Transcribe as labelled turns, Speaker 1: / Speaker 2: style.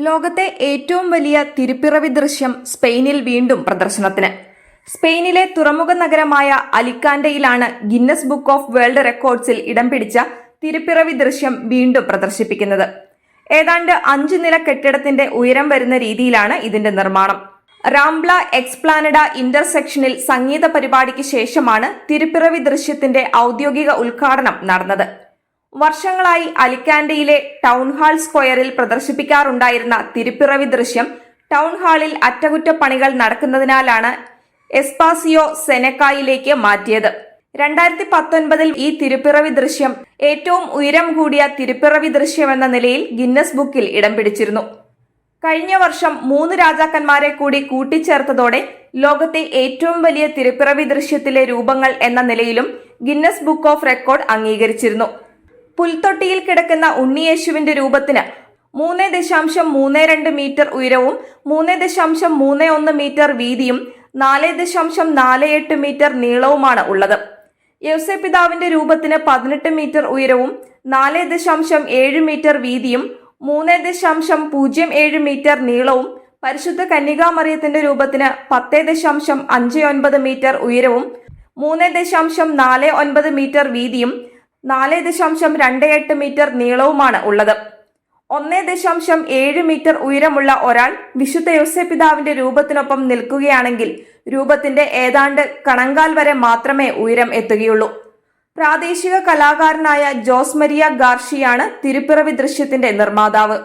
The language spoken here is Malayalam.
Speaker 1: ലോകത്തെ ഏറ്റവും വലിയ തിരുപ്പിറവി ദൃശ്യം സ്പെയിനിൽ വീണ്ടും പ്രദർശനത്തിന്. സ്പെയിനിലെ തുറമുഖ നഗരമായ അലിക്കാന്റയിലാണ് ഗിന്നസ് ബുക്ക് ഓഫ് വേൾഡ് റെക്കോർഡ്സിൽ ഇടം പിടിച്ച തിരുപ്പിറവി ദൃശ്യം വീണ്ടും പ്രദർശിപ്പിക്കുന്നത്. ഏതാണ്ട് 5 നില കെട്ടിടത്തിന്റെ ഉയരം വരുന്ന രീതിയിലാണ് ഇതിന്റെ നിർമ്മാണം. റാംബ്ല എക്സ്പ്ലാനഡ ഇന്റർസെക്ഷനിൽ സംഗീത പരിപാടിക്ക് ശേഷമാണ് തിരുപ്പിറവി ദൃശ്യത്തിന്റെ ഔദ്യോഗിക ഉദ്ഘാടനം നടന്നത്. വർഷങ്ങളായി അലിക്കാന്റയിലെ ടൗൺ ഹാൾ സ്ക്വയറിൽ പ്രദർശിപ്പിക്കാറുണ്ടായിരുന്ന തിരുപ്പിറവി ദൃശ്യം ടൗൺ ഹാളിൽ അറ്റകുറ്റപ്പണികൾ നടക്കുന്നതിനാലാണ് എസ്പാസിയോ സെനക്കായിലേക്ക് മാറ്റിയത്. 2019 ഈ തിരുപ്പിറവി ദൃശ്യം ഏറ്റവും ഉയരം കൂടിയ തിരുപ്പിറവി ദൃശ്യമെന്ന നിലയിൽ ഗിന്നസ് ബുക്കിൽ ഇടം പിടിച്ചിരുന്നു. കഴിഞ്ഞ വർഷം 3 രാജാക്കന്മാരെ കൂടി കൂട്ടിച്ചേർത്തതോടെ ലോകത്തെ ഏറ്റവും വലിയ തിരുപ്പിറവി ദൃശ്യത്തിലെ രൂപങ്ങൾ എന്ന നിലയിലും ഗിന്നസ് ബുക്ക് ഓഫ് റെക്കോർഡ് അംഗീകരിച്ചിരുന്നു. പുൽത്തൊട്ടിയിൽ കിടക്കുന്ന ഉണ്ണിയേശുവിന്റെ രൂപത്തിന് 3.32 മീറ്റർ ഉയരവും 3.31 മീറ്റർ വീതിയും 4.48 മീറ്റർ നീളവുമാണ് ഉള്ളത്. യൗസേപ്പിതാവിന്റെ രൂപത്തിന് 18 മീറ്റർ ഉയരവും 4.7 മീറ്റർ വീതിയും 3.07 മീറ്റർ നീളവും, പരിശുദ്ധ കന്യകാമറിയത്തിന്റെ രൂപത്തിന് 10.59 മീറ്റർ ഉയരവും 3.49 മീറ്റർ വീതിയും 4.28 മീറ്റർ നീളവുമാണ് ഉള്ളത്. 1.7 മീറ്റർ ഉയരമുള്ള ഒരാൾ വിശുദ്ധ യൗസേപ്പിതാവിന്റെ രൂപത്തിനൊപ്പം നിൽക്കുകയാണെങ്കിൽ രൂപത്തിന്റെ ഏതാണ്ട് കണങ്കാൽ വരെ മാത്രമേ ഉയരം എത്തുകയുള്ളൂ. പ്രാദേശിക കലാകാരനായ ജോസ് മരിയ ഗാർഷിയാണ് തിരുപ്പിറവി ദൃശ്യത്തിന്റെ നിർമ്മാതാവ്.